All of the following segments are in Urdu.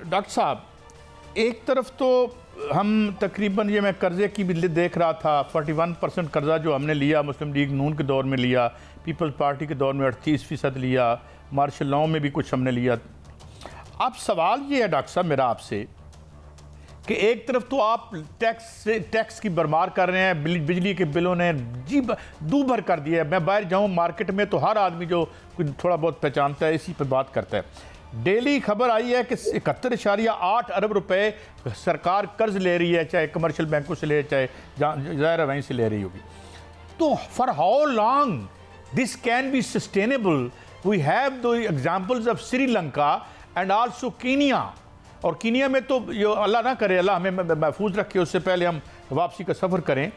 ڈاکٹر صاحب ایک طرف تو ہم تقریباً یہ میں قرضے کی بھی دیکھ رہا تھا 41% قرضہ جو ہم نے لیا مسلم لیگ نون کے دور میں لیا، پیپلز پارٹی کے دور میں 38% لیا، مارشل لاء میں بھی کچھ ہم نے لیا۔ اب سوال یہ ہے ڈاکٹر صاحب میرا آپ سے کہ ایک طرف تو آپ ٹیکس کی برمار کر رہے ہیں، بجلی کے بلوں نے جی دو بھر کر دیا ہے۔ میں باہر جاؤں مارکیٹ میں تو ہر آدمی جو تھوڑا بہت پہچانتا ہے اسی پہ بات کرتا ہے۔ ڈیلی خبر آئی ہے کہ 71.8 ارب روپے سرکار قرض لے رہی ہے، چاہے کمرشل بینکوں سے لے چاہے ظاہر وہیں سے لے رہی ہوگی۔ تو for how long this can be sustainable? We have two examples of Sri Lanka and also Kenya, اور کینیا میں تو اللہ نہ کرے، اللہ ہمیں محفوظ رکھے، اس سے پہلے ہم واپسی کا سفر کریں۔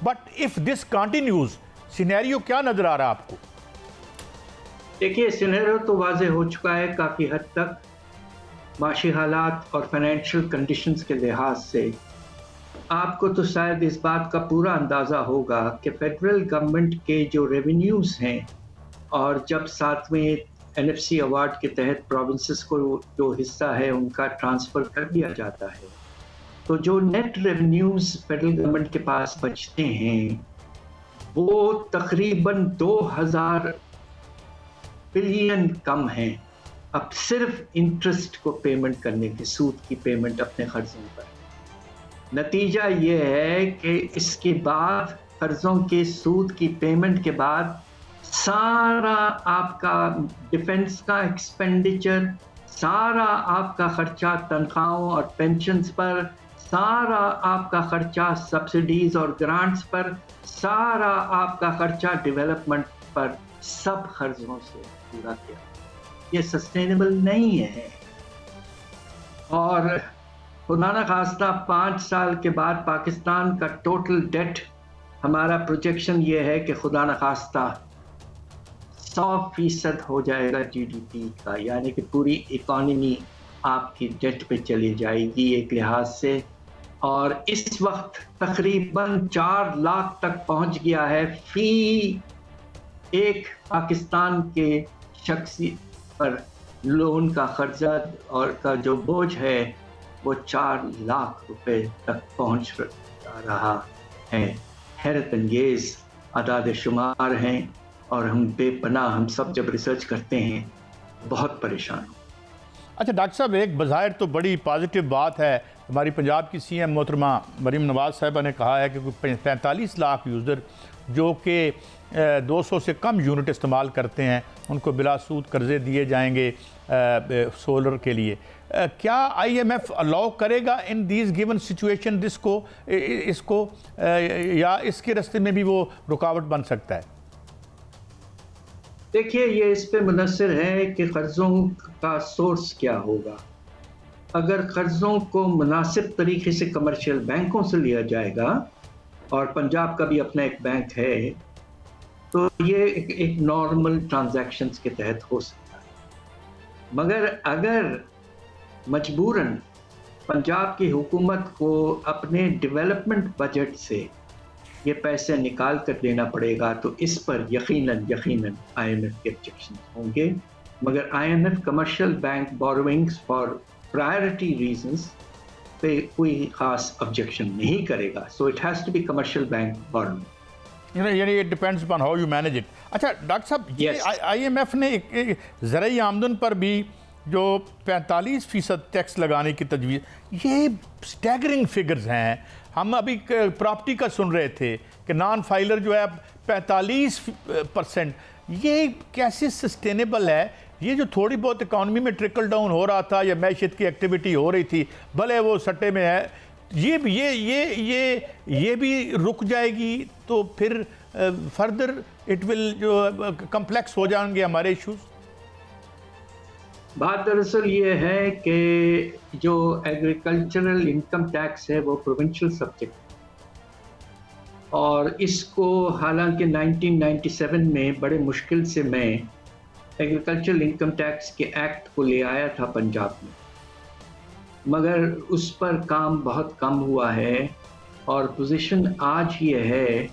But if this continues, scenario کیا نظر آ رہا ہے آپ کو؟ دیکھیے سینیریو تو واضح ہو چکا ہے کافی حد تک، معاشی حالات اور فائنینشیل کنڈیشنز کے لحاظ سے۔ آپ کو تو شاید اس بات کا پورا اندازہ ہوگا کہ فیڈرل گورنمنٹ کے جو ریونیوز ہیں، اور جب 7ویں NFC ایوارڈ کے تحت پروونسز کو جو حصہ ہے ان کا ٹرانسفر کر دیا جاتا ہے، تو جو نیٹ ریونیوز فیڈرل گورنمنٹ کے پاس بچتے ہیں وہ تقریباً 2000 بلین کم ہیں اب صرف انٹرسٹ کو پیمنٹ کرنے کے، سود کی پیمنٹ اپنے قرضوں پر۔ نتیجہ یہ ہے کہ اس کے بعد قرضوں کے سود کی پیمنٹ کے بعد سارا آپ کا ڈیفنس کا ایکسپینڈیچر، سارا آپ کا خرچہ تنخواہوں اور پینشنز پر، سارا آپ کا خرچہ سبسڈیز اور گرانٹس پر، سارا آپ کا خرچہ ڈیولپمنٹ پر، سب قرضوں سے پورا کیا۔ یہ سسٹینیبل نہیں ہے، اور خدا نہ خواستہ 5 سال کے بعد پاکستان کا ٹوٹل ڈیٹ، ہمارا پروجیکشن یہ ہے کہ خدا نہ خواستہ 100% ہو جائے گا GDP کا، یعنی کہ پوری اکانومی آپ کی ڈیٹ پہ چلی جائے گی ایک لحاظ سے۔ اور اس وقت تقریباً 4 لاکھ تک پہنچ گیا ہے فی ایک پاکستان کے شخصی پر لون کا قرضہ، اور کا جو بوجھ ہے وہ 4 لاکھ روپے تک پہنچ رہا ہے۔ حیرت انگیز اعداد شمار ہیں، اور ہم بے پناہ، ہم سب جب ریسرچ کرتے ہیں بہت پریشان ہوں۔ اچھا ڈاکٹر صاحب، ایک بظاہر تو بڑی پازیٹیو بات ہے، ہماری پنجاب کی CM محترمہ مریم نواز صاحبہ نے کہا ہے کہ 45 لاکھ یوزر جو کہ 200 سے کم یونٹ استعمال کرتے ہیں ان کو بلا سود قرضے دیے جائیں گے سولر کے لیے۔ کیا IMF الاؤ کرے گا ان دیز گیون سچویشن اس کو، یا اس کے راستے میں بھی وہ رکاوٹ بن سکتا ہے؟ دیکھیے یہ اس پہ منحصر ہے کہ قرضوں کا سورس کیا ہوگا۔ اگر قرضوں کو مناسب طریقے سے کمرشل بینکوں سے لیا جائے گا، اور پنجاب کا بھی اپنا ایک بینک ہے، تو یہ ایک نارمل ٹرانزیکشنز کے تحت ہو سکتا ہے۔ مگر اگر مجبوراً پنجاب کی حکومت کو اپنے ڈیولپمنٹ بجٹ سے یہ پیسے نکال کر دینا پڑے گا، تو اس پر یقیناً IMF کے آبجیکشن ہوں گے۔ مگر IMF commercial bank borrowings for priority reasons پہ کوئی خاص آبجیکشن نہیں کرے گا۔ So it has to be commercial bank borrowing, یعنی it depends upon how you manage it. اچھا ڈاکٹر صاحب، IMF نے زرعی آمدن پر بھی جو 45% ٹیکس لگانے کی تجویز، یہ سٹیگرنگ فگرز ہیں۔ ہم ابھی پراپرٹی کا سن رہے تھے کہ نان فائلر جو ہے 45%، یہ کیسے سسٹینیبل ہے؟ یہ جو تھوڑی بہت اکانومی میں ٹرکل ڈاؤن ہو رہا تھا یا معیشت کی ایکٹیویٹی ہو رہی تھی، بھلے وہ سٹے میں ہے، یہ بھی رک جائے گی تو پھر فردر اٹ ول جو کمپلیکس ہو جائیں گے ہمارے ایشوز۔ بات دراصل یہ ہے کہ جو ایگریکلچرل انکم ٹیکس ہے وہ پروونشل سبجیکٹ، اور اس کو حالانکہ 1997 میں بڑے مشکل سے میں ایگریکلچرل انکم ٹیکس کے ایکٹ کو لے آیا تھا پنجاب میں، مگر اس پر کام بہت کم ہوا ہے، اور پوزیشن آج یہ ہے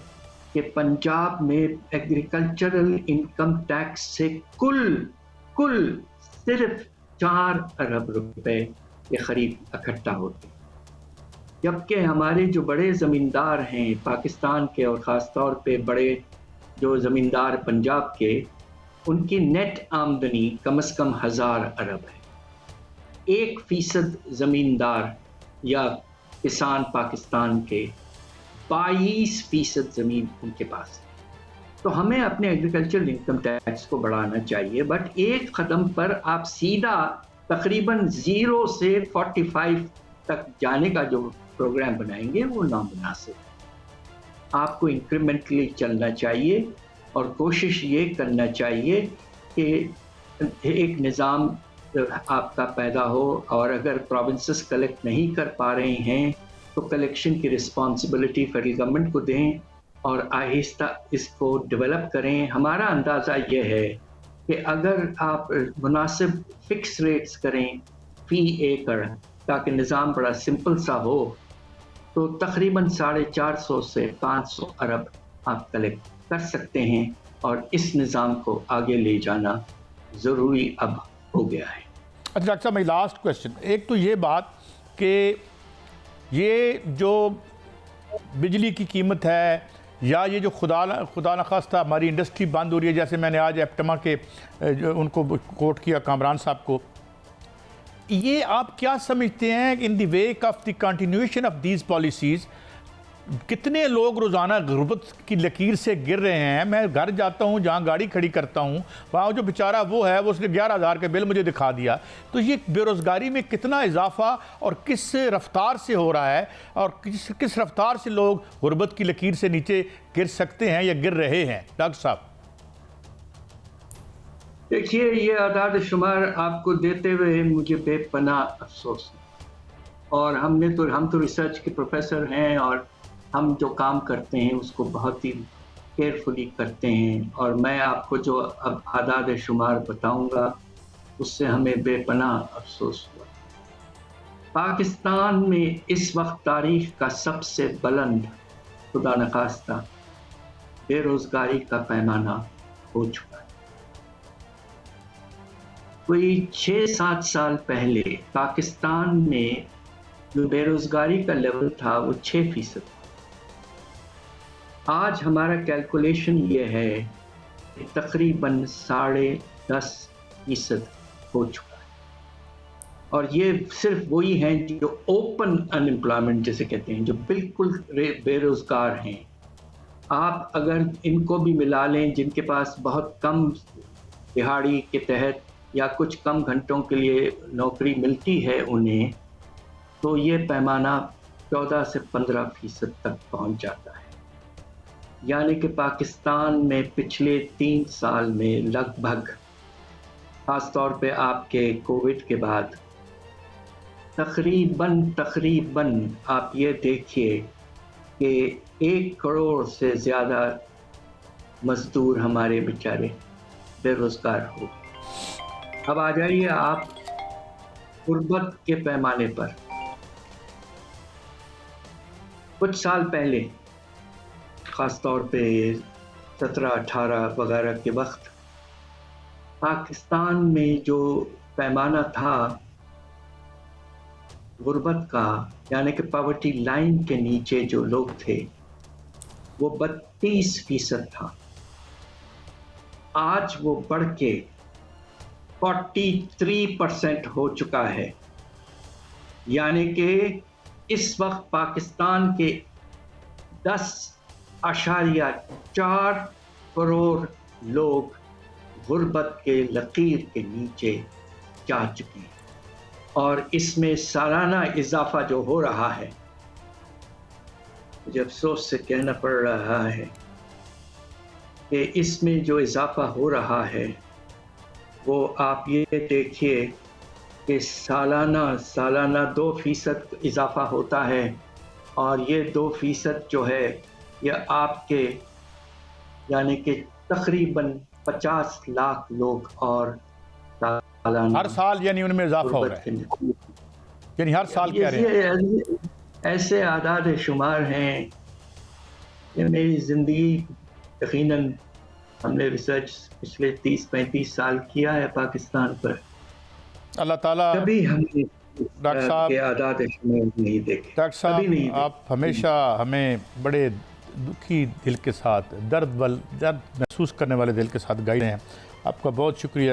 کہ پنجاب میں ایگریکلچرل انکم ٹیکس سے کل صرف 4 ارب روپے کے قریب اکٹھا ہوتے ہیں، جبکہ ہمارے جو بڑے زمیندار ہیں پاکستان کے، اور خاص طور پہ بڑے جو زمیندار پنجاب کے، ان کی نیٹ آمدنی کم از کم 1000 ارب ہے۔ 1% زمیندار یا کسان پاکستان کے 22% زمین ان کے پاس ہے۔ تو ہمیں اپنے ایگریکلچرل انکم ٹیکس کو بڑھانا چاہیے، بٹ ایک قدم پر آپ سیدھا تقریباً 0 سے 45 تک جانے کا جو پروگرام بنائیں گے وہ نامناسب ہے۔ آپ کو انکریمنٹلی چلنا چاہیے اور کوشش یہ کرنا چاہیے کہ ایک نظام آپ کا پیدا ہو، اور اگر پروونسز کلیکٹ نہیں کر پا رہے ہیں تو کلیکشن کی رسپانسبلٹی فیڈرل گورنمنٹ کو دیں اور آہستہ اس کو ڈیولپ کریں۔ ہمارا اندازہ یہ ہے کہ اگر آپ مناسب فکس ریٹس کریں فی ایکڑ تاکہ نظام بڑا سمپل سا ہو، تو تقریباً 450 سے 500 ارب آپ کلیکٹ کر سکتے ہیں، اور اس نظام کو آگے لے جانا ضروری اب ہو گیا ہے۔ اچھا ڈاکٹر صاحب، میری لاسٹ کویشچن، ایک تو یہ بات کہ یہ جو بجلی کی قیمت ہے، یا یہ جو خدا نخواستہ ہماری انڈسٹری بند ہو رہی ہے، جیسے میں نے آج ایپٹما کے ان کو کوٹ کیا، کامران صاحب کو، یہ آپ کیا سمجھتے ہیں in the wake of the continuation of these policies کتنے لوگ روزانہ غربت کی لکیر سے گر رہے ہیں؟ میں گھر جاتا ہوں جہاں گاڑی کھڑی کرتا ہوں، وہاں جو بیچارہ وہ ہے، وہ اس نے 11,000 کا بل مجھے دکھا دیا۔ تو یہ بے روزگاری میں کتنا اضافہ اور کس رفتار سے ہو رہا ہے، اور کس رفتار سے لوگ غربت کی لکیر سے نیچے گر سکتے ہیں یا گر رہے ہیں؟ ڈاکٹر صاحب دیکھیے، یہ اعداد شمار آپ کو دیتے ہوئے مجھے بے پناہ افسوس ہے، اور ہم تو ریسرچ کے پروفیسر ہیں، اور ہم جو کام کرتے ہیں اس کو بہت ہی کیئرفلی کرتے ہیں، اور میں آپ کو جو اب اعداد شمار بتاؤں گا اس سے ہمیں بے پناہ افسوس ہوا۔ پاکستان میں اس وقت تاریخ کا سب سے بلند، خدا نخواستہ، بے روزگاری کا پیمانہ ہو چکا ہے۔ کوئی 6-7 سال پہلے پاکستان میں جو بے روزگاری کا لیول تھا وہ 6%۔ آج ہمارا کیلکولیشن یہ ہے کہ تقریباً 10.5% ہو چکا ہے، اور یہ صرف وہی ہیں جو اوپن ان امپلائمنٹ جسے کہتے ہیں، جو بالکل بے روزگار ہیں۔ آپ اگر ان کو بھی ملا لیں جن کے پاس بہت کم دہاڑی کے تحت یا کچھ کم گھنٹوں کے لیے نوکری ملتی ہے انہیں، تو یہ پیمانہ 14 سے 15% تک پہنچ جاتا ہے۔ یعنی کہ پاکستان میں پچھلے 3 سال میں لگ بھگ، خاص طور پہ آپ کے کووڈ کے بعد، تقریباً آپ یہ دیکھیے کہ 1 کروڑ سے زیادہ مزدور ہمارے بیچارے بے روزگار ہو گئے۔ اب آ جائیے آپ غربت کے پیمانے پر۔ کچھ سال پہلے، خاص طور پہ 17-18 وغیرہ کے وقت، پاکستان میں جو پیمانہ تھا غربت کا، یعنی کہ پاورٹی لائن کے نیچے جو لوگ تھے، وہ 32% تھا۔ آج وہ بڑھ کے 43% ہو چکا ہے۔ یعنی کہ اس وقت پاکستان کے 10.4 کروڑ لوگ غربت کے لکیر کے نیچے جا چکے ہیں، اور اس میں سالانہ اضافہ جو ہو رہا ہے، مجھے افسوس سے کہنا پڑ رہا ہے کہ اس میں جو اضافہ ہو رہا ہے وہ آپ یہ دیکھیے کہ سالانہ 2% اضافہ ہوتا ہے، اور یہ 2% جو ہے یہ آپ کے یعنی کہ تقریباً 50 لاکھ لوگ اور سالانہ ہر سال، یعنی ان میں اضافہ ہو رہا ہے، یعنی ہر سال کہہ رہے ہیں۔ ایسے اعداد شمار ہیں کہ میری زندگی، یقیناً ہم نے ریسرچ پچھلے 30-35 سال کیا ہے پاکستان پر، اللہ تعالیٰ کبھی ہم نے ڈاکٹر صاحب کے اعداد شمار نہیں دیکھے، ڈاکٹر کبھی صاحب نہیں دیکھے۔ آپ ہمیشہ ہمیں بڑے دکھی دل کے ساتھ درد محسوس کرنے والے دل کے ساتھ گائیڈ ہیں، آپ کا بہت شکریہ۔